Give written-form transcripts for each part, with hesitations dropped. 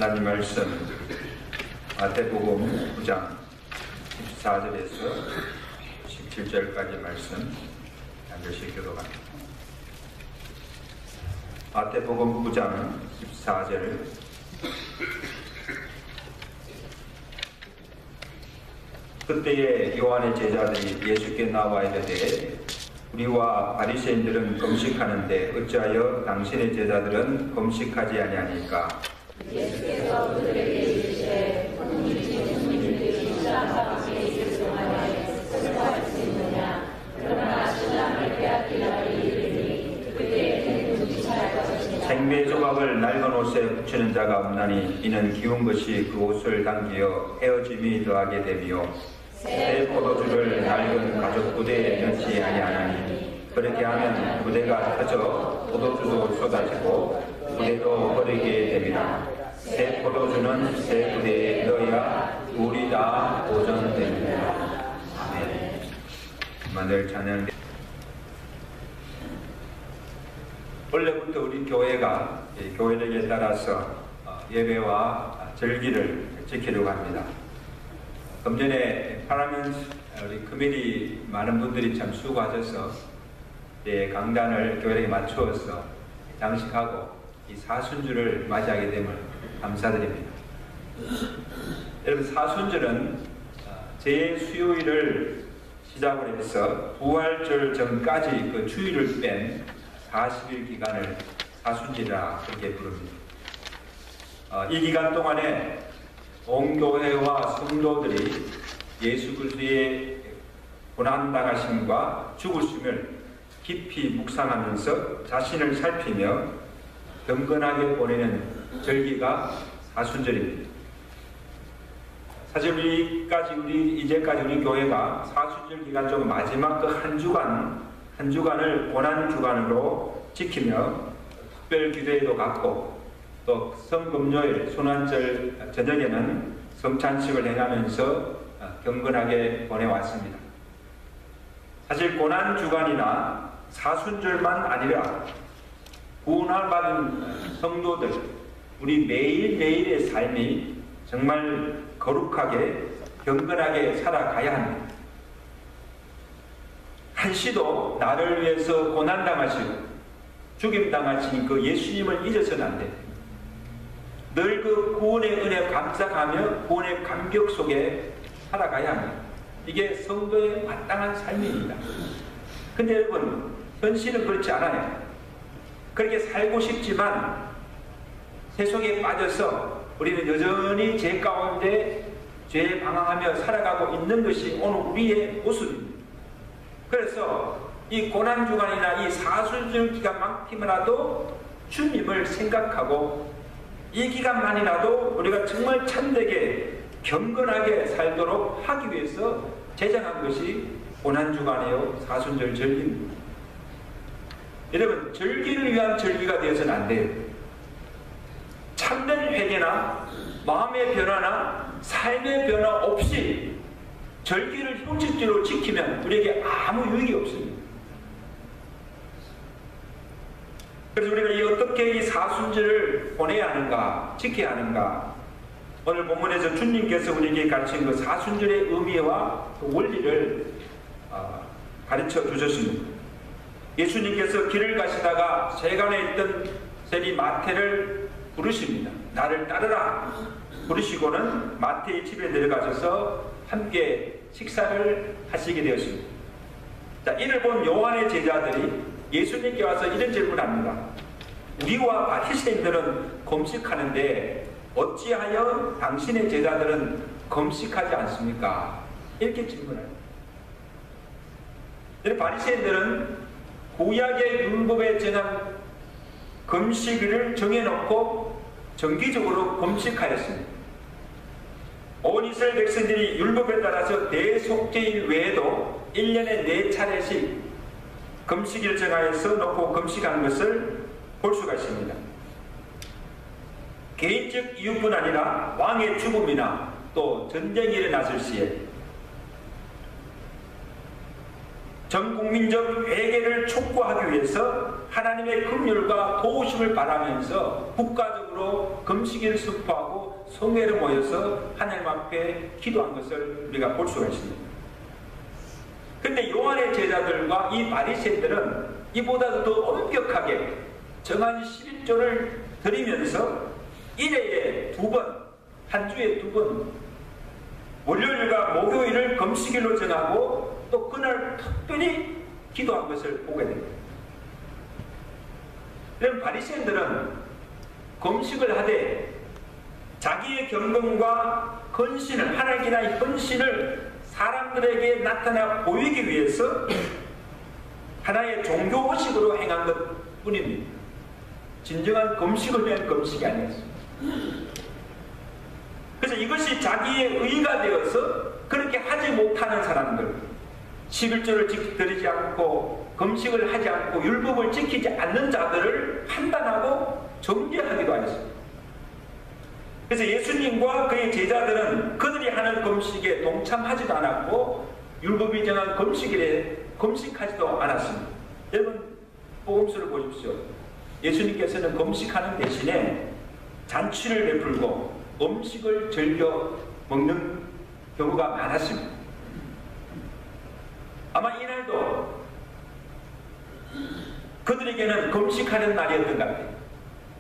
하나님 말씀 마태복음 9장 14절에서 17절까지 말씀 한 절씩 교독합니다. 마태복음 9장 14절 그때에 요한의 제자들이 예수께 나와 이르되 우리와 바리새인들은 금식하는데 어찌하여 당신의 제자들은 금식하지 아니하니까? 예수께서 그들에게 이르시되 성령님이 신랑 가운데 있을 동안에 승화할 수 있느냐? 그러나 신랑을 빼앗길 날이 이르니 그때에는 금식할 것이니라. 생배 조각을 낡은 옷에 붙이는 자가 없나니 이는 기운 것이 그 옷을 당기어 헤어짐이 더하게 되며 새 포도주를 낡은 가죽 부대에 넣지 아니하나니 그렇게 하면 부대가 터져 포도주도 쏟아지고 부대도 버리게 됩니다. 새 포도주는 새 부대에 넣어야 우리 다 보존됩니다. 아멘. 만들 찬양. 원래부터 우리 교회가 교회력에 따라서 예배와 절기를 지키려고 합니다. 좀 전에 파라멘트 우리 커뮤니티 많은 분들이 참 수고하셔서 강단을 교회에 맞추어서 장식하고 이 사순절을 맞이하게 됨을 감사드립니다. 여러분, 사순절은 제 수요일을 시작으로 해서 부활절 전까지 그 주일을 뺀 40일 기간을 사순절이라 그렇게 부릅니다. 이 기간 동안에 온 교회와 성도들이 예수 그리스도의 고난당하심과 죽으심을 깊이 묵상하면서 자신을 살피며 경건하게 보내는 절기가 사순절입니다. 사실 이제까지 우리 교회가 사순절 기간 중 마지막 그 한 주간을 고난 주간으로 지키며 특별 기도회도 갖고 또 성금요일 순환절 저녁에는 성찬식을 행하면서 경건하게 보내왔습니다. 사실 고난주간이나 사순절만 아니라 구원받은 성도들, 우리 매일매일의 삶이 정말 거룩하게 경건하게 살아가야 합니다. 한시도 나를 위해서 고난당하시고 죽임당하신 그 예수님을 잊어서는 안 돼요. 늘 그 구원의 은혜 감사하며 구원의 감격 속에 살아가야 합니다. 이게 성도의 마땅한 삶입니다. 근데 여러분, 현실은 그렇지 않아요. 그렇게 살고 싶지만 세속에 빠져서 우리는 여전히 죄 가운데 죄에 방황하며 살아가고 있는 것이 오늘 우리의 모습입니다. 그래서 이 고난주간이나 이 사순절 기간만큼이라도 주님을 생각하고 이 기간만이라도 우리가 정말 참되게 경건하게 살도록 하기 위해서 제정한 것이 고난주간이요 사순절 절기입니다. 여러분, 절기를 위한 절기가 되어서는 안 돼요. 참된 회개나 마음의 변화나 삶의 변화 없이 절기를 형식적으로 지키면 우리에게 아무 유익이 없습니다. 그래서 우리가 어떻게 이 사순절을 보내야 하는가, 지켜야 하는가, 오늘 본문에서 주님께서 우리에게 가르친 그 사순절의 의미와 그 원리를 가르쳐 주셨습니다. 예수님께서 길을 가시다가 세간에 있던 세리 마태를 부르십니다. 나를 따르라 부르시고는 마태의 집에 내려가셔서 함께 식사를 하시게 되었습니다. 자, 이를 본 요한의 제자들이 예수님께 와서 이런 질문을 합니다. 우리와 바리새인들은 금식하는데 어찌하여 당신의 제자들은 금식하지 않습니까? 이렇게 질문합니다. 바리새인들은 구약의 율법에 정한 금식일을 정해놓고 정기적으로 금식하였습니다. 온 이스라엘 백성들이 율법에 따라서 대속죄일 외에도 1년에 4차례씩 금식일 정하여서 놓고 금식한 것을 볼 수가 있습니다. 개인적 이유뿐 아니라 왕의 죽음이나 또 전쟁이 일어났을 시에 전 국민적 회개를 촉구하기 위해서 하나님의 긍휼과 도우심을 바라면서 국가적으로 금식일을 선포하고 성회를 모여서 하나님 앞에 기도한 것을 우리가 볼 수가 있습니다. 그런데 요한의 제자들과 이 바리새인들은 이보다 더 엄격하게 정한 11조를 드리면서 1회에 2번, 한 주에 2번, 월요일과 목요일을 금식일로 정하고 또 그날 특별히 기도한 것을 보게 됩니다. 그럼 바리새인들은 금식을 하되 자기의 경건과 헌신을, 하나님께 대한 헌신을 사람들에게 나타나 보이기 위해서 하나의 종교의식으로 행한 것 뿐입니다. 진정한 금식을 위한 금식이 아니었습니다. 그래서 이것이 자기의 의가 되어서 그렇게 하지 못하는 사람들, 11조를 드리지 않고 금식을 하지 않고 율법을 지키지 않는 자들을 판단하고 정죄하기도 하였습니다. 그래서 예수님과 그의 제자들은 그들이 하는 금식에 동참하지도 않았고 율법이 정한 금식일에 금식하지도 않았습니다. 여러분 복음서를 보십시오. 예수님께서는 금식하는 대신에 잔치를 베풀고 음식을 즐겨 먹는 경우가 많았습니다. 아마 이날도 그들에게는 금식하는 날이었던 것 같아요.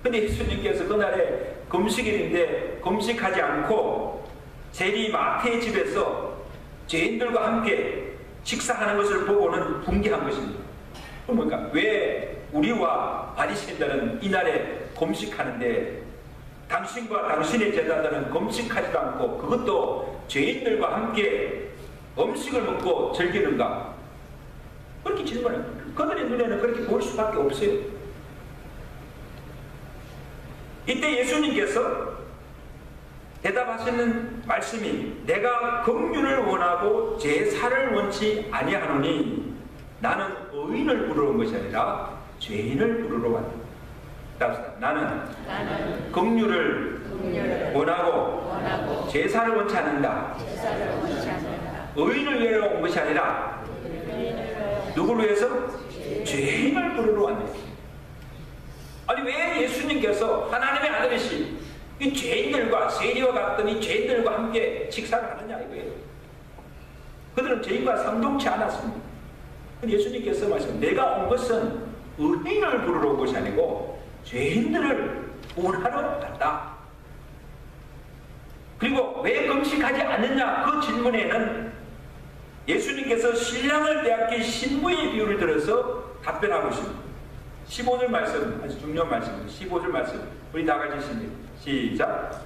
근데 예수님께서 그날에 금식일인데 금식하지 않고 세리 마태의 집에서 죄인들과 함께 식사하는 것을 보고는 분개한 것입니다. 그럼 뭡니까? 왜 우리와 바리새인들은 이날에 금식하는데 당신과 당신의 제자들은 금식하지도 않고 그것도 죄인들과 함께 음식을 먹고 즐기는가? 그렇게 질문해요. 그들의 눈에는 그렇게 보일 수밖에 없어요. 이때 예수님께서 대답하시는 말씀이 내가 긍휼을 원하고 제사를 원치 아니하노니 나는 의인을 부르러 온 것이 아니라 죄인을 부르러 왔다. 나는 긍휼을 원하고 제사를 원치 않는다. 의인을 위하여 온 것이 아니라 누구를 위해서? 죄인을 부르러 왔네. 아니 왜 예수님께서 하나님의 아들이시 이 죄인들과 세리와 같은 이 죄인들과 함께 식사를 하느냐 이거예요. 그들은 죄인과 상종치 않았습니다. 예수님께서 말씀 내가 온 것은 의인을 부르러 온 것이 아니고 죄인들을 구원하러 왔다. 그리고 왜 금식하지 않느냐 그 질문에는 예수님께서 신랑을 빼앗긴 신부의 비유를 들어서 답변하고 있습니다. 15절 말씀 아주 중요한 말씀입니다. 15절 말씀 우리 다 같이 읽습니다. 시작.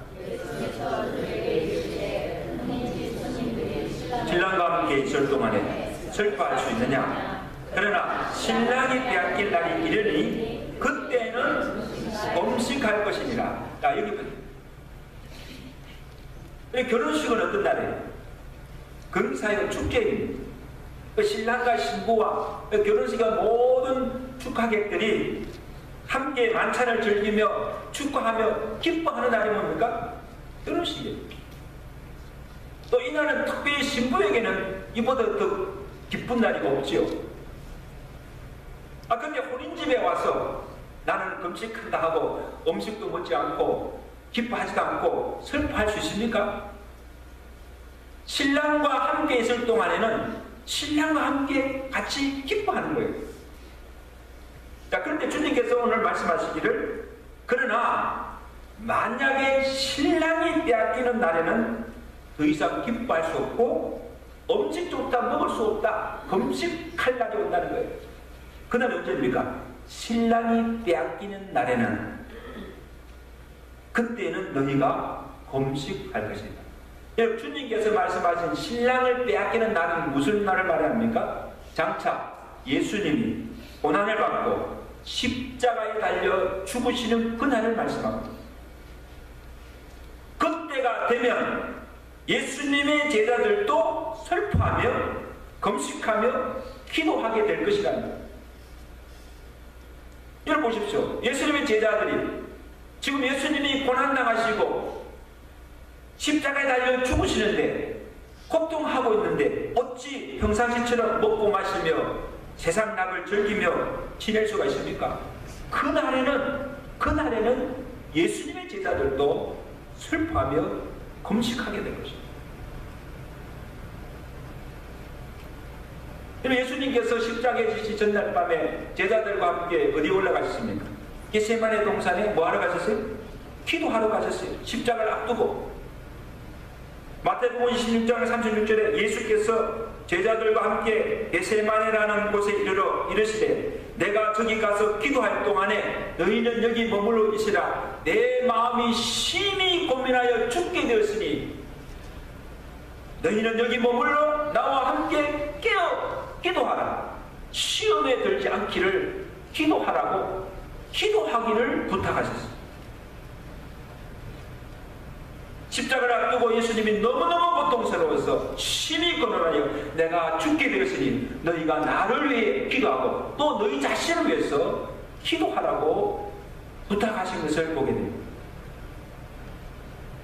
신랑과 함께 있을 동안에 슬퍼할 수 있느냐? 그러나 신랑이 빼앗길 날이 이르니 그때는 금식할 것이니라. 자 여기부터. 결혼식은 어떤 날이에요? 금사역 축제입니다. 신랑과 신부와 결혼식의 모든 축하객들이 함께 만찬을 즐기며 축하하며 기뻐하는 날이 뭡니까? 결혼식이에요. 또 이날은 특별히 신부에게는 이보다 더 기쁜 날이 없지요. 근데 혼인집에 와서 나는 금식한다 하고 음식도 먹지 않고 기뻐하지도 않고 슬퍼할 수 있습니까? 신랑과 함께 있을 동안에는 신랑과 함께 같이 기뻐하는 거예요. 자, 그런데 주님께서 오늘 말씀하시기를 그러나 만약에 신랑이 빼앗기는 날에는 더 이상 기뻐할 수 없고 음식도 다 먹을 수 없다. 금식할 날이 온다는 거예요. 그날은 언제입니까? 신랑이 빼앗기는 날에는 그때는 너희가 금식할 것이다. 여러분 주님께서 말씀하신 신랑을 빼앗기는 날은 무슨 날을 말합니까? 장차 예수님이 고난을 받고 십자가에 달려 죽으시는 그 날을 말씀합니다. 그때가 되면 예수님의 제자들도 슬퍼하며 금식하며 기도하게 될 것이랍니다. 여러분 보십시오. 예수님의 제자들이 지금 예수님이 고난당하시고 십자가에 달려 죽으시는데 고통하고 있는데 어찌 평상시처럼 먹고 마시며 세상 낙을 즐기며 지낼 수가 있습니까? 그날에는 예수님의 제자들도 슬퍼하며 금식하게 된 것입니다. 예수님께서 십자가에 지시 전날 밤에 제자들과 함께 어디 올라가셨습니까? 겟세마네 동산에 뭐 하러 가셨어요? 기도하러 가셨어요. 십자가를 앞두고. 마태복음 26장 36절에 예수께서 제자들과 함께 겟세마네라는 곳에 이르러 이르시되 내가 저기 가서 기도할 동안에 너희는 여기 머물러 있으라. 내 마음이 심히 고민하여 죽게 되었으니 너희는 여기 머물러 나와 함께 깨어 기도하라. 시험에 들지 않기를 기도하라고 기도하기를 부탁하셨습니다. 십자가를 앞두고 예수님이 너무너무 고통스러워서 심히 고난하여 내가 죽게 되었으니 너희가 나를 위해 기도하고 또 너희 자신을 위해서 기도하라고 부탁하신 것을 보게 됩니다.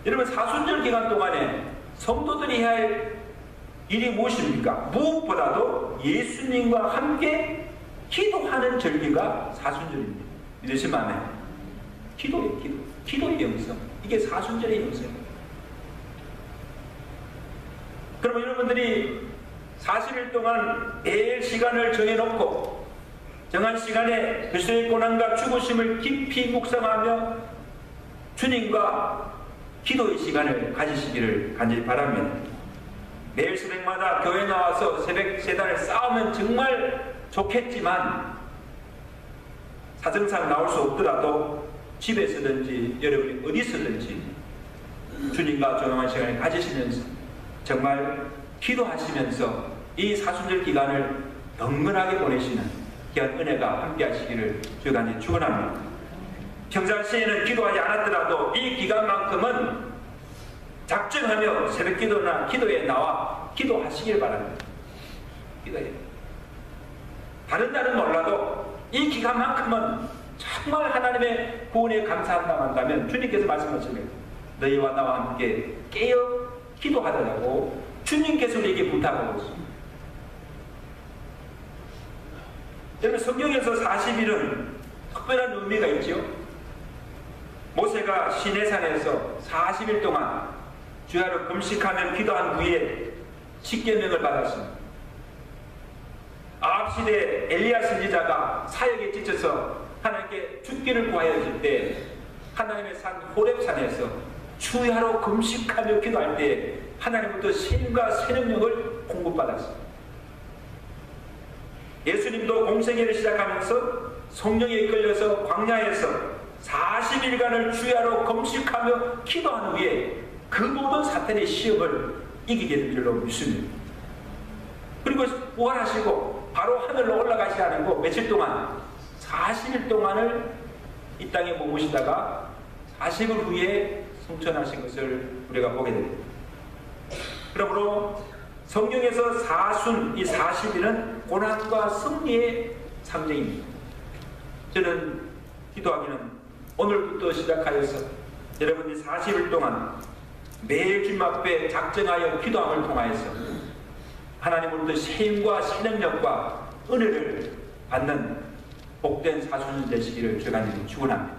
여러분, 사순절 기간 동안에 성도들이 해야 할 일이 무엇입니까? 무엇보다도 예수님과 함께 기도하는 절기가 사순절입니다. 믿으시면 안 해요? 기도예요. 기도의 영성. 이게 사순절의 영성입니다. 그러면 여러분들이 40일 동안 매일 시간을 정해놓고 정한 시간에 그리스도의 고난과 죽으심을 깊이 묵상하며 주님과 기도의 시간을 가지시기를 간절히 바랍니다. 매일 새벽마다 교회 나와서 새벽 세단을 쌓으면 정말 좋겠지만 사정상 나올 수 없더라도 집에서든지 여러분이 어디서든지 주님과 조용한 시간을 가지시면서 정말 기도하시면서 이 사순절 기간을 덩근하게 보내시는 귀한 은혜가 함께 하시기를 주간에 축원합니다. 평상시에는 기도하지 않았더라도 이 기간만큼은 작정하며 새벽 기도나 기도에 나와 기도하시길 바랍니다. 기도해요. 다른 날은 몰라도 이 기간만큼은 정말 하나님의 구원에 감사한다고 한다면 주님께서 말씀하시면 너희와 나와 함께 깨어 기도하더라고 주님께서 우리에게 부탁하고 있습니다. 여러분, 성경에서 40일은 특별한 의미가 있죠. 모세가 시내산에서 40일 동안 주야로 금식하며 기도한 후에 십계명을 받았습니다. 아합 시대 엘리야 선지자가 사역에 지쳐서 하나님께 죽기를 구하였을 때 하나님의 산 호렙산에서 주야로 금식하며 기도할 때 하나님부터 힘과 새능력을 공급받았습니다. 예수님도 공생애를 시작하면서 성령에 이끌려서 광야에서 40일간을 주야로 금식하며 기도한 후에 그 모든 사탄의 시험을 이기게 될 줄로 믿습니다. 그리고 부활하시고 바로 하늘로 올라가시지 고 며칠 동안 40일 동안을 이 땅에 머무시다가 40일 후에 승천하신 것을 우리가 보게 됩니다. 그러므로 성경에서 사순, 이 40일은 고난과 승리의 상징입니다. 저는 기도하기는 오늘부터 시작하여서 여러분이 40일 동안 매일 주님 앞에 작정하여 기도함을 통하여서 하나님으로부터 세임과 새능력과 은혜를 받는 복된 사순절 되시기를 주간절히 축원합니다.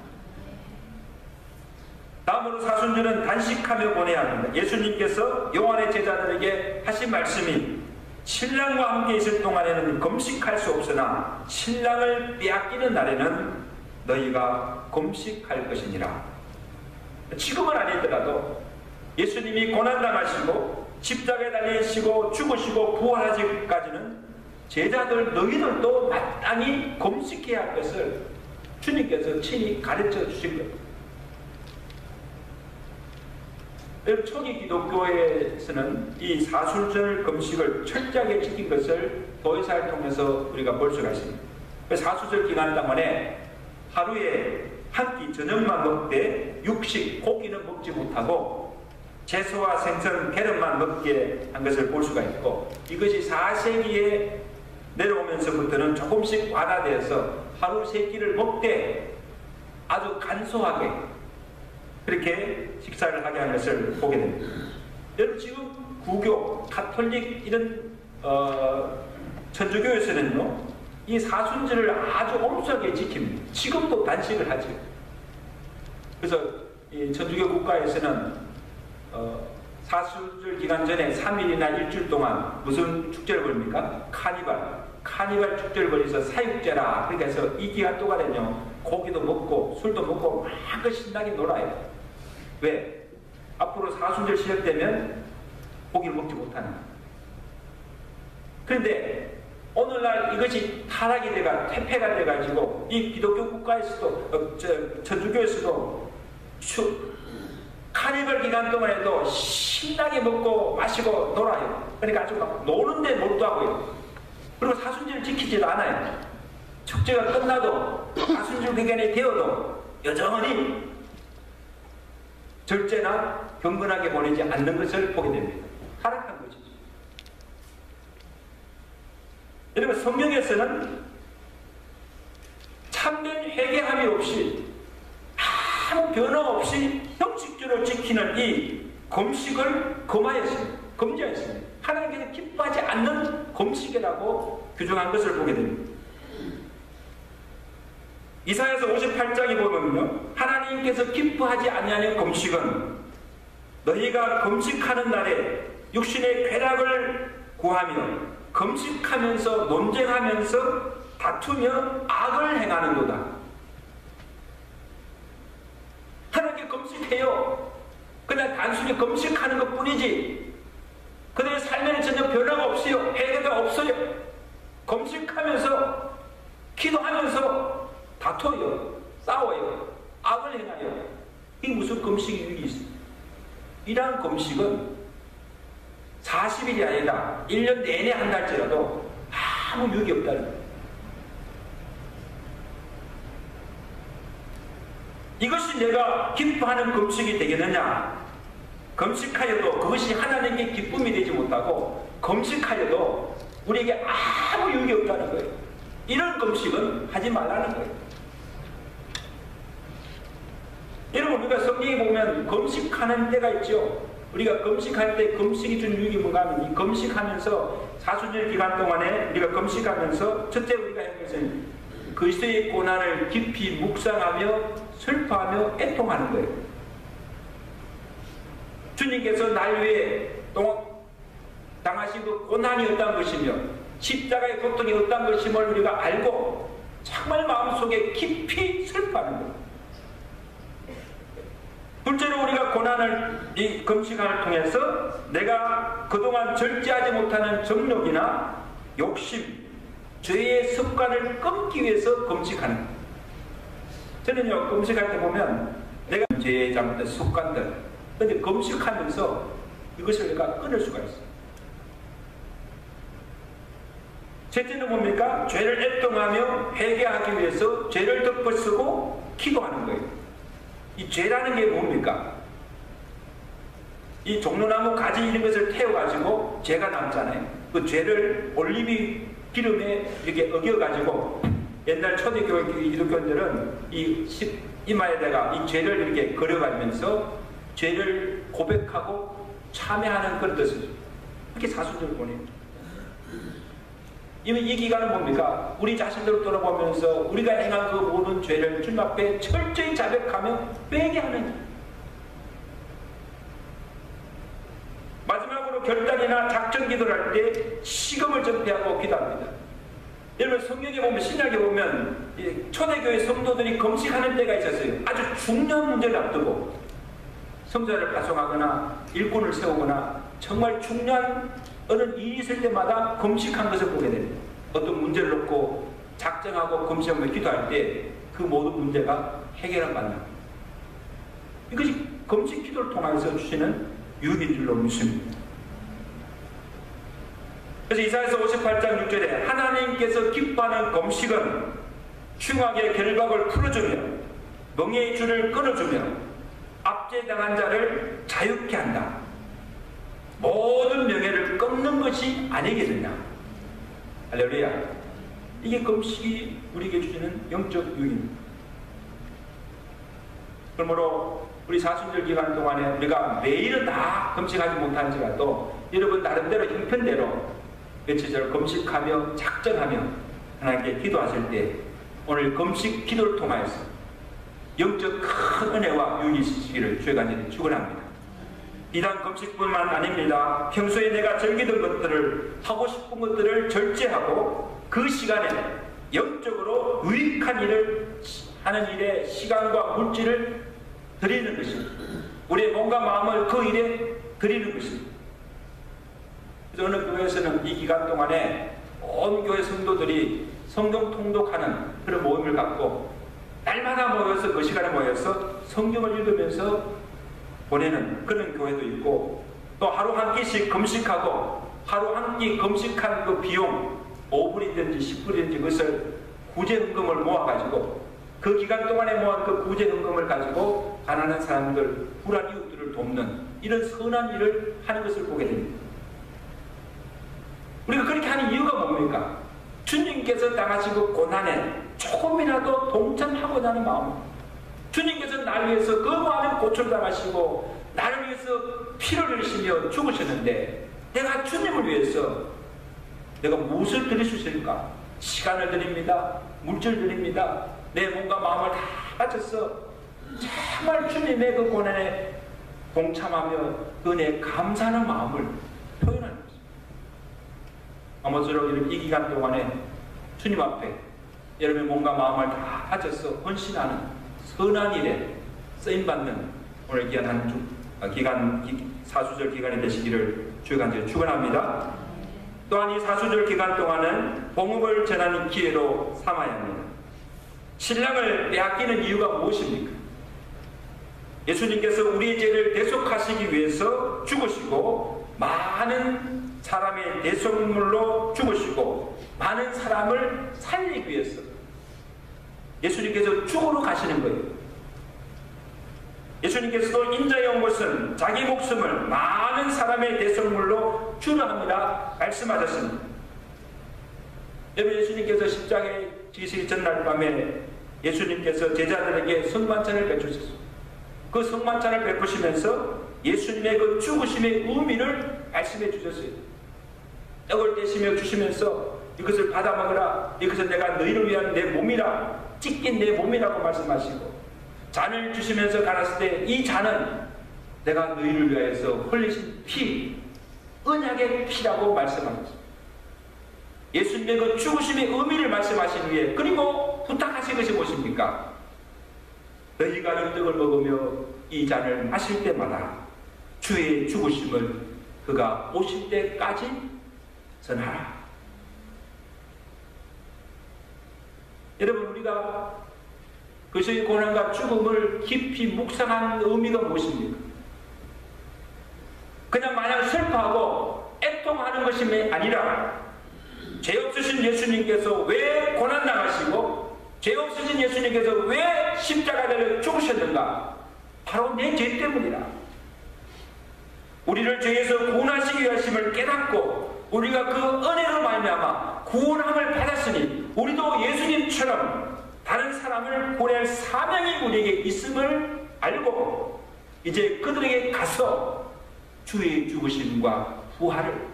다음으로 사순절은 단식하며 보내야 합니다. 예수님께서 요한의 제자들에게 하신 말씀이 신랑과 함께 있을 동안에는 금식할 수 없으나 신랑을 빼앗기는 날에는 너희가 금식할 것이니라. 지금은 아니더라도 예수님이 고난당하시고 십자가에 달리시고 죽으시고 부활하기까지는 제자들 너희들도 마땅히 금식해야 할 것을 주님께서 친히 가르쳐 주신 겁니다. 초기 기독교에서는 이 사순절 금식을 철저하게 지킨 것을 도의사를 통해서 우리가 볼 수가 있습니다. 사순절 기간 동안에 하루에 한 끼 저녁만 먹되 육식, 고기는 먹지 못하고 채소와 생선, 계란만 먹게 한 것을 볼 수가 있고, 이것이 4세기에 내려오면서부터는 조금씩 완화되어서 하루 3끼를 먹되 아주 간소하게 그렇게 식사를 하게 한 것을 보게 됩니다. 여러분, 지금 구교, 가톨릭 이런 천주교에서는요 이 사순절을 아주 엄숙하게 지킵니다. 지금도 단식을 하죠. 그래서 이 천주교 국가에서는 사순절 기간 전에 3일이나 일주일 동안 무슨 축제를 벌입니까? 카니발 축제를 벌여서 사육제라 그렇게 해서 이 기간 동안에는요 고기도 먹고 술도 먹고 막 신나게 놀아요. 왜? 앞으로 사순절 시작되면 고기를 먹지 못하는 거예요. 그런데 오늘날 이것이 타락이 돼가 퇴폐가 돼가지고 이 기독교 국가에서도 천주교에서도 카니발 기간 동안에도 신나게 먹고 마시고 놀아요. 그러니까 아주 막 노는데 몰두하고요. 그리고 사순절을 지키지도 않아요. 축제가 끝나도 사순절 기간이 되어도 여전히 절제나 경건하게 보내지 않는 것을 보게 됩니다. 타락한 것이죠. 여러분 성경에서는 참된 회개함이 없이 아무 변화 없이 형식적으로 지키는 이 금식을 금지하였습니다. 하나님께서 기뻐하지 않는 금식이라고 규정한 것을 보게 됩니다. 이사야서 58장에 보면요, 하나님께서 기뻐하지 아니하는 금식은 너희가 금식하는 날에 육신의 쾌락을 구하며 금식하면서 논쟁하면서 다투며 악을 행하는도다. 하나님께 금식해요. 그냥 단순히 금식하는 것 뿐이지 그들의 삶에는 전혀 변화가 없어요. 해결가 없어요. 금식하면서 기도하면서 다퉈요. 싸워요. 악을 행하여. 이게 무슨 금식이 유익이 있어요? 이러한 금식은 40일이 아니라 1년 내내 한달째라도 아무 유익이 없다는 거예요. 이것이 내가 기뻐하는 금식이 되겠느냐? 금식하여도 그것이 하나님께 기쁨이 되지 못하고 금식하여도 우리에게 아무 유익이 없다는 거예요. 이런 금식은 하지 말라는 거예요. 여러분 우리가 성경에 보면 금식하는 때가 있죠. 우리가 금식할 때 금식이 준 유익이 뭔가 하면 이 금식하면서 사순절 기간 동안에 우리가 금식하면서 첫째 우리가 해야 할 것은 그리스도의 고난을 깊이 묵상하며 슬퍼하며 애통하는 거예요. 주님께서 날 위해 당하신 그 고난이 어떤 것이며 십자가의 고통이 어떤 것임을 우리가 알고 정말 마음속에 깊이 슬퍼하는 거예요. 둘째로 우리가 고난을 이 금식을 통해서 내가 그동안 절제하지 못하는 정욕이나 욕심, 죄의 습관을 끊기 위해서 금식하는 거예요. 저는요 금식할 때 보면 내가 죄의 잘못된 습관들 근데 금식하면서 이것을 내가 끊을 수가 있어요. 셋째는 뭡니까? 죄를 애통하며 회개하기 위해서 죄를 덮어쓰고 기도하는 거예요. 이 죄라는 게 뭡니까? 이 종려나무 가지 이런 것을 태워가지고 죄가 남잖아요. 그 죄를 올리브 기름에 이렇게 어겨가지고 옛날 초대교회 기독교인들은 이 이마에다가 이 죄를 이렇게 걸어가면서 죄를 고백하고 참회하는 그런 뜻이죠. 이렇게 사순절을 보내요. 이 기간은 뭡니까? 우리 자신들을 돌아보면서 우리가 행한 그 모든 죄를 주님 앞에 철저히 자백하며 회개하는 마지막으로 결단이나 작전 기도를 할 때 시금을 전폐하고 기도합니다. 여러분 성경에 보면 신약에 보면 초대교회 성도들이 금식하는 때가 있었어요. 아주 중요한 문제를 앞두고 성자를 파송하거나 일꾼을 세우거나 정말 중요한 어느 일이 있을 때마다 금식한 것을 보게 됩니다. 어떤 문제를 놓고 작정하고 금식하며 기도할 때 그 모든 문제가 해결을 받는 겁니다. 이것이 금식 기도를 통해서 주시는 유익인 줄로 믿습니다. 그래서 이사야서 58장 6절에 하나님께서 기뻐하는 금식은 흉악의 결박을 풀어주며 명예의 줄을 끊어주며 압제당한 자를 자유케 한다. 모든 명예를 끊는 것이 아니겠느냐. 할렐루야. 이게 금식이 우리에게 주시는 영적 유익입니다. 그러므로 우리 사순절 기간 동안에 우리가 매일은 다 금식하지 못할지라도 여러분 나름대로 형편대로 며칠을 금식하며 작정하며 하나님께 기도하실 때 오늘 금식 기도를 통하여서 영적 큰 은혜와 유익이 있으시기를 주의 간절히 축원합니다. 비단 금식뿐만 아닙니다. 평소에 내가 즐기던 것들을, 하고 싶은 것들을 절제하고 그 시간에 영적으로 유익한 일을 하는 일에 시간과 물질을 드리는 것입니다. 우리의 몸과 마음을 그 일에 드리는 것입니다. 그래서 어느 교회에서는 이 기간 동안에 온 교회 성도들이 성경 통독하는 그런 모임을 갖고 날마다 모여서 그 시간에 모여서 성경을 읽으면서 보내는 그런 교회도 있고, 또 하루 한 끼씩 금식하고 하루 한 끼 금식한 그 비용 5불이든지 10불이든지 그것을 구제헌금을 모아가지고 그 기간 동안에 모은 그 구제헌금을 가지고 가난한 사람들, 불안 이웃들을 돕는 이런 선한 일을 하는 것을 보게 됩니다. 우리가 그렇게 하는 이유가 뭡니까? 주님께서 당하시고 고난에 조금이라도 동참하고자 하는 마음. 주님께서 나를 위해서 그 많은 고초를 당하시고 나를 위해서 피를 흘리시며 죽으셨는데 내가 주님을 위해서 내가 무엇을 드릴 수 있을까? 시간을 드립니다. 물질 드립니다. 내 몸과 마음을 다 바쳐서 정말 주님의 그 고난에 동참하며 그 은혜에 감사하는 마음을 표현하는 것입니다. 아무쪼록 이 기간 동안에 주님 앞에 여러분의 몸과 마음을 다 바쳐서 헌신하는 선한 일에 쓰임받는 오늘 귀한 한 주, 사수절 기간이 되시기를 주의 간절히 축원합니다. 또한 이 사수절 기간 동안은 복음을 전하는 기회로 삼아야 합니다. 신랑을 빼앗기는 이유가 무엇입니까? 예수님께서 우리의 죄를 대속하시기 위해서 죽으시고 많은 사람의 대속물로 죽으시고 많은 사람을 살리기 위해서 예수님께서 죽으러 가시는 거예요. 예수님께서도 인자의 온 것은 자기 목숨을 많은 사람의 대속물로 주려 합니다 말씀하셨습니다. 여러분, 예수님께서 십자가에 지시기 전날 밤에 예수님께서 제자들에게 성만찬을 베푸셨습니다. 그 성만찬을 베푸시면서 예수님의 그 죽으심의 의미를 말씀해 주셨어요. 떡을 떼시며 주시면서 이것을 받아 먹으라, 이것은 내가 너희를 위한 내 몸이라, 찢긴 내 몸이라고 말씀하시고, 잔을 주시면서 가라사대 때 이 잔은 내가 너희를 위하여서 흘리신 피, 언약의 피라고 말씀하셨습니다. 예수님의 그 죽으심의 의미를 말씀하신 후에 그리고 부탁하신 것이 무엇입니까? 너희가 이 떡을 먹으며 이 잔을 마실 때마다 주의 죽으심을 그가 오실 때까지 전하라. 여러분, 우리가 그리스도의 고난과 죽음을 깊이 묵상한 의미가 무엇입니까? 그냥 마냥 슬퍼하고 애통하는 것이 아니라 죄 없으신 예수님께서 왜 고난당하시고 죄 없으신 예수님께서 왜 십자가를 죽으셨는가? 바로 내 죄 때문이라. 우리를 죄에서 구원하시기 위하심을 깨닫고 우리가 그 은혜로 말미암아 구원함을 받았으니 우리도 예수님처럼 다른 사람을 구원할 사명이 우리에게 있음을 알고 이제 그들에게 가서 주의 죽으심과 부활을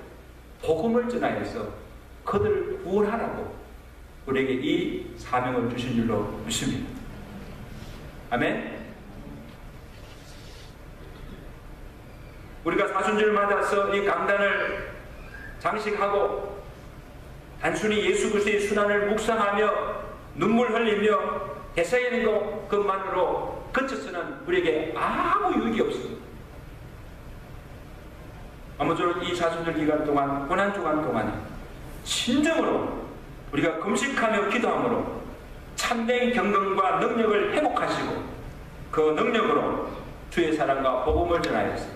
복음을 전하여서 그들을 구원하라고 우리에게 이 사명을 주신 줄로 믿습니다. 아멘. 우리가 사순절 맞아서 이 강단을 장식하고 단순히 예수 그리스도의 순환을 묵상하며 눈물 흘리며 되새기는 것만으로 그쳐서는 우리에게 아무 유익이 없습니다. 아무쪼록 이 사순절 기간 동안, 고난 주간 동안에 진정으로 우리가 금식하며 기도함으로 참된 경건과 능력을 회복하시고 그 능력으로 주의 사랑과 복음을 전하여서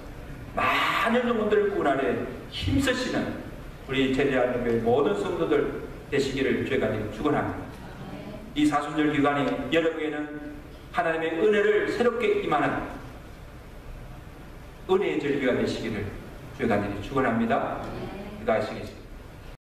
많은 영혼들을 구원하려 힘쓰시는 우리 제대하는 모든 성도들 되시기를 주의 간절히 축원합니다. 이 사순절 기간이 여러분에게는 하나님의 은혜를 새롭게 임하는 은혜의 절기가 되시기를 주의 간절히 축원합니다. 기도하시겠습니다.